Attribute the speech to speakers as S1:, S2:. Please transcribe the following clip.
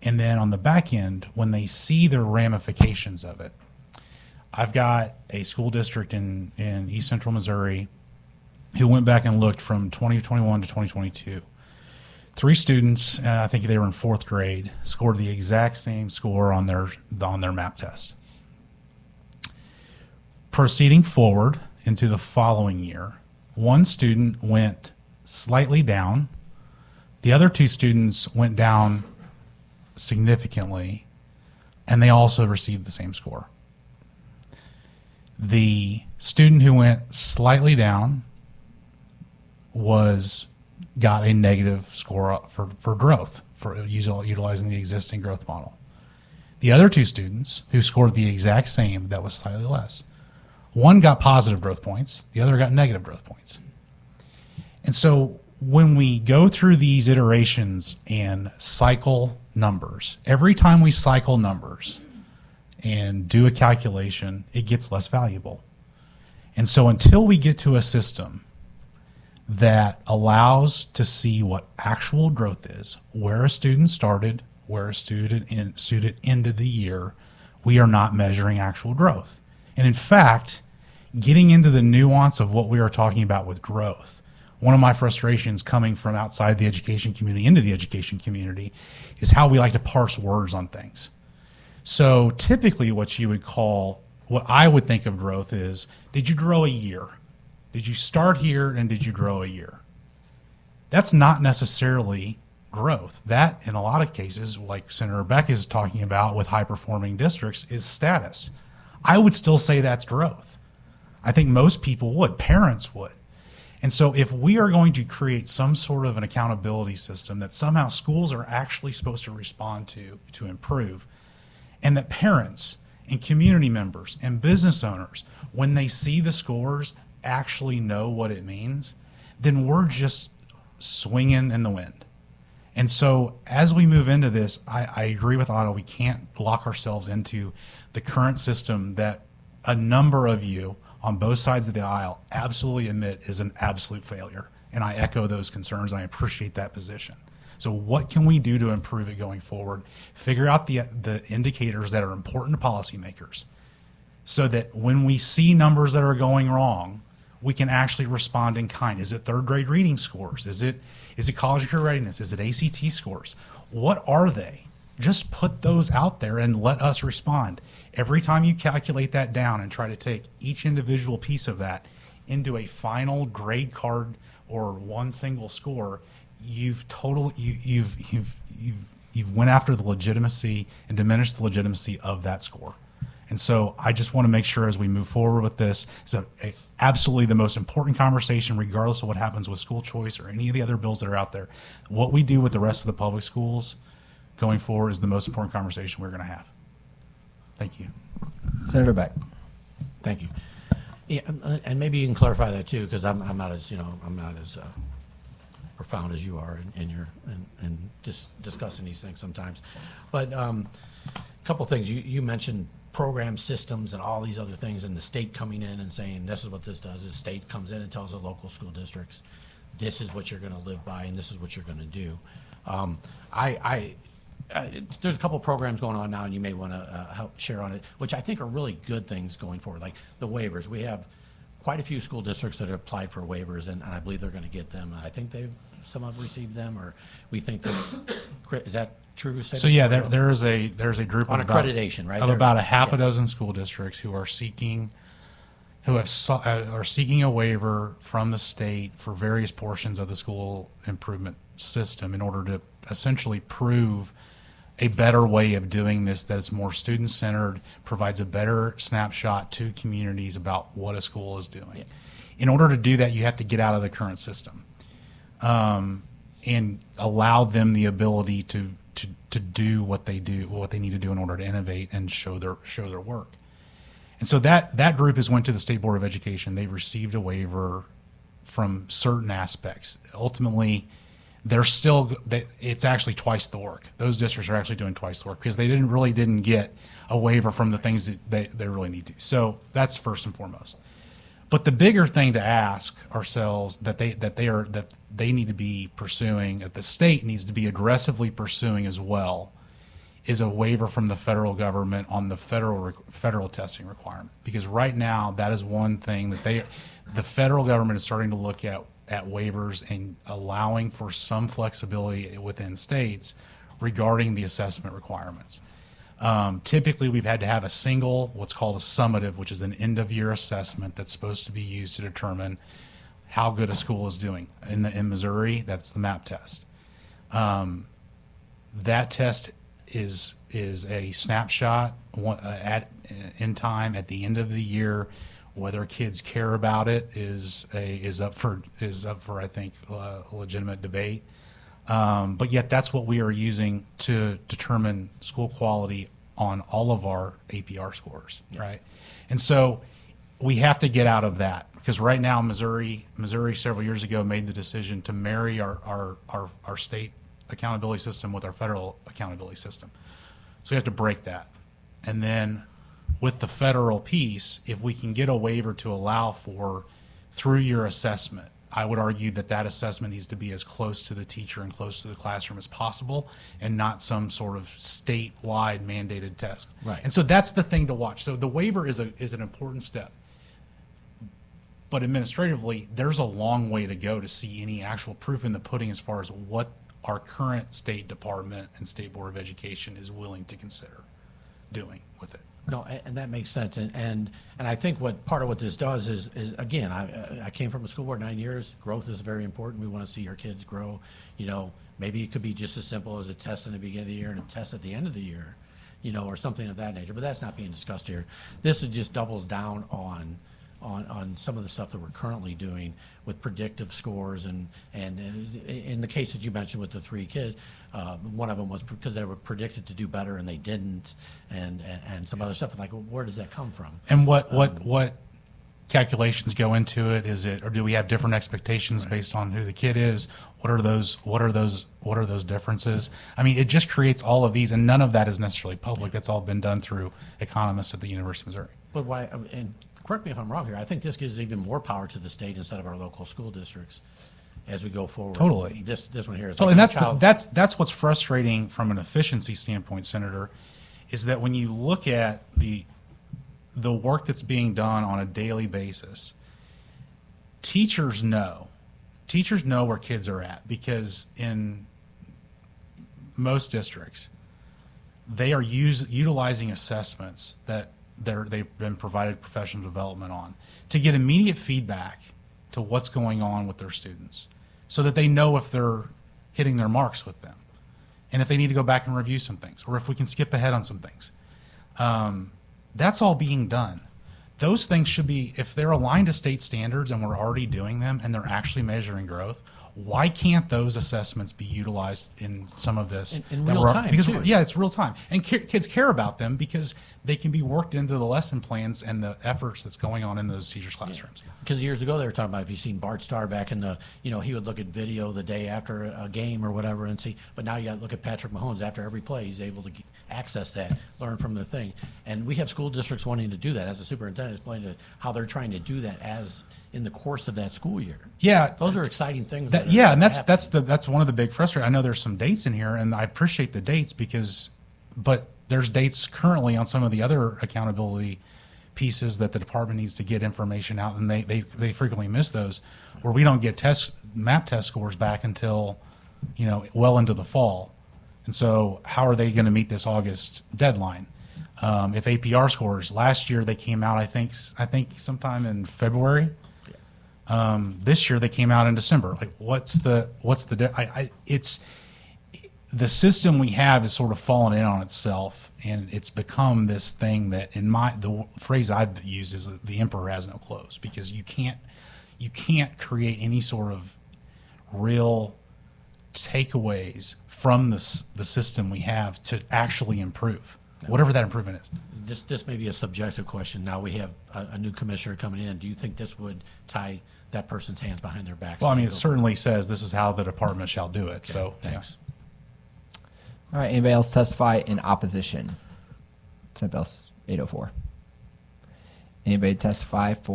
S1: And then on the back end, when they see the ramifications of it, I've got a school district in East Central Missouri who went back and looked from 2021 to 2022. 3 students, I think they were in 4th grade, scored the exact same score on their MAP test. Proceeding forward into the following year, 1 student went slightly down. The other 2 students went down significantly, and they also received the same score. The student who went slightly down got a negative score for growth, for utilizing the existing growth model. The other 2 students who scored the exact same, that was slightly less, one got positive growth points, the other got negative growth points. And so when we go through these iterations and cycle numbers, every time we cycle numbers and do a calculation, it gets less valuable. And so until we get to a system that allows to see what actual growth is, where a student started, where a student ended the year, we are not measuring actual growth. And in fact, getting into the nuance of what we are talking about with growth, one of my frustrations coming from outside the education community into the education community is how we like to parse words on things. So typically what I would think of growth is, did you grow a year? Did you start here and did you grow a year? That's not necessarily growth. That, in a lot of cases, like Senator Beck is talking about with high-performing districts, is status. I would still say that's growth. I think most people would, parents would. And so if we are going to create some sort of an accountability system that somehow schools are actually supposed to respond to improve, and that parents and community members and business owners, when they see the scores, actually know what it means, then we're just swinging in the wind. And so as we move into this, I agree with Otto, we can't lock ourselves into the current system that a number of you on both sides of the aisle absolutely admit is an absolute failure. And I echo those concerns, and I appreciate that position. So what can we do to improve it going forward? Figure out the indicators that are important to policymakers so that when we see numbers that are going wrong, we can actually respond in kind. Is it 3rd grade reading scores? Is it college career readiness? Is it ACT scores? What are they? Just put those out there and let us respond. Every time you calculate that down and try to take each individual piece of that into a final grade card or one single score, you've went after the legitimacy and diminished the legitimacy of that score. And so I just want to make sure as we move forward with this, so absolutely the most important conversation, regardless of what happens with school choice or any of the other bills that are out there, what we do with the rest of the public schools going forward is the most important conversation we're going to have. Thank you.
S2: Senator Beck.
S3: Thank you. Yeah, and maybe you can clarify that too, because I'm not as profound as you are in just discussing these things sometimes. But a couple things you mentioned. Program systems and all these other things, and the state coming in and saying this is what this does. The state comes in and tells the local school districts, this is what you're going to live by and this is what you're going to do. There's a couple programs going on now, and you may want to help share on it, which I think are really good things going forward, like the waivers. We have quite a few school districts that have applied for waivers, and I believe they're going to get them. I think some have received them, or we think that, is that true?
S1: So yeah, there's a group
S3: on
S1: of
S3: accreditation, right?
S1: Of about a half a dozen school districts who are seeking a waiver from the state for various portions of the school improvement system in order to essentially prove a better way of doing this that is more student-centered, provides a better snapshot to communities about what a school is doing. Yeah. In order to do that, you have to get out of the current system and allow them the ability to do what they need to do in order to innovate and show their work. And so that group has went to the State Board of Education. They've received a waiver from certain aspects. Ultimately, it's actually twice the work. Those districts are actually doing twice the work because they didn't get a waiver from the things that they really need to. So that's first and foremost. But the bigger thing to ask ourselves that they need to be pursuing, that the state needs to be aggressively pursuing as well, is a waiver from the federal government on the federal testing requirement. Because right now, that is one thing that the federal government is starting to look at waivers and allowing for some flexibility within states regarding the assessment requirements. Typically, we've had to have a single, what's called a summative, which is an end-of-year assessment that's supposed to be used to determine how good a school is doing. In Missouri, that's the MAP test. That test is a snapshot in time at the end of the year. Whether kids care about it is up for I think a legitimate debate. But yet that's what we are using to determine school quality on all of our APR scores, right? And so we have to get out of that, because right now Missouri several years ago made the decision to marry our state accountability system with our federal accountability system. So we have to break that. And then with the federal piece, if we can get a waiver to allow for through-year assessment, I would argue that assessment needs to be as close to the teacher and close to the classroom as possible, and not some sort of statewide mandated test.
S3: Right.
S1: And so that's the thing to watch. So the waiver is an important step. But administratively, there's a long way to go to see any actual proof in the pudding as far as what our current State Department and State Board of Education is willing to consider doing with it.
S3: No, and that makes sense. And I think part of what this does is again, I came from a school board 9 years. Growth is very important. We want to see our kids grow. Maybe it could be just as simple as a test in the beginning of the year and a test at the end of the year, or something of that nature. But that's not being discussed here. This just doubles down on some of the stuff that we're currently doing with predictive scores, and in the case that you mentioned with the 3 kids, one of them was because they were predicted to do better and they didn't, and some other stuff. Like, where does that come from?
S1: And what calculations go into it? Or do we have different expectations based on who the kid is? What are those differences? I mean, it just creates all of these, and none of that is necessarily public. That's all been done through economists at the University of Missouri.
S3: But why? And correct me if I'm wrong here. I think this gives even more power to the state instead of our local school districts as we go forward.
S1: Totally.
S3: This one here is.
S1: Totally,
S3: like
S1: and that's what's frustrating from an efficiency standpoint, Senator, is that when you look at the work that's being done on a daily basis, teachers know where kids are at, because in most districts, they are utilizing assessments that they've been provided professional development on to get immediate feedback to what's going on with their students, so that they know if they're hitting their marks with them, and if they need to go back and review some things, or if we can skip ahead on some things. That's all being done. Those things should be, if they're aligned to state standards and we're already doing them and they're actually measuring growth, why can't those assessments be utilized in some of this?
S3: In real time,
S1: because
S3: too.
S1: Yeah, it's real time. And kids care about them because they can be worked into the lesson plans and the efforts that's going on in those teachers' classrooms.
S3: Because years ago they were talking about, if you've seen Bart Starr back in the, he would look at video the day after a game or whatever and see, but now you got to look at Patrick Mahomes after every play. He's able to access that, learn from the thing. And we have school districts wanting to do that. As the superintendent explained how they're trying to do that as in the course of that school year.
S1: Yeah.
S3: Those are exciting things.
S1: That's one of the big frustrations. I know there's some dates in here, and I appreciate the dates but there's dates currently on some of the other accountability pieces that the department needs to get information out, and they frequently miss those, where we don't get MAP test scores back until well into the fall. And so how are they going to meet this August deadline? If APR scores, last year they came out, I think sometime in February. This year they came out in December. Like, it's the system we have is sort of fallen in on itself, and it's become this thing that, the phrase I've used is the emperor has no clothes, because you can't create any sort of real takeaways from the system we have to actually improve, whatever that improvement is.
S3: This may be a subjective question. Now we have a new commissioner coming in. Do you think this would tie that person's hands behind their backs?
S1: Well, I mean, it certainly says this is how the department shall do it. Okay, so
S3: thanks.
S2: All right, anybody else testify in opposition? Senate Bill 804. Anybody testify for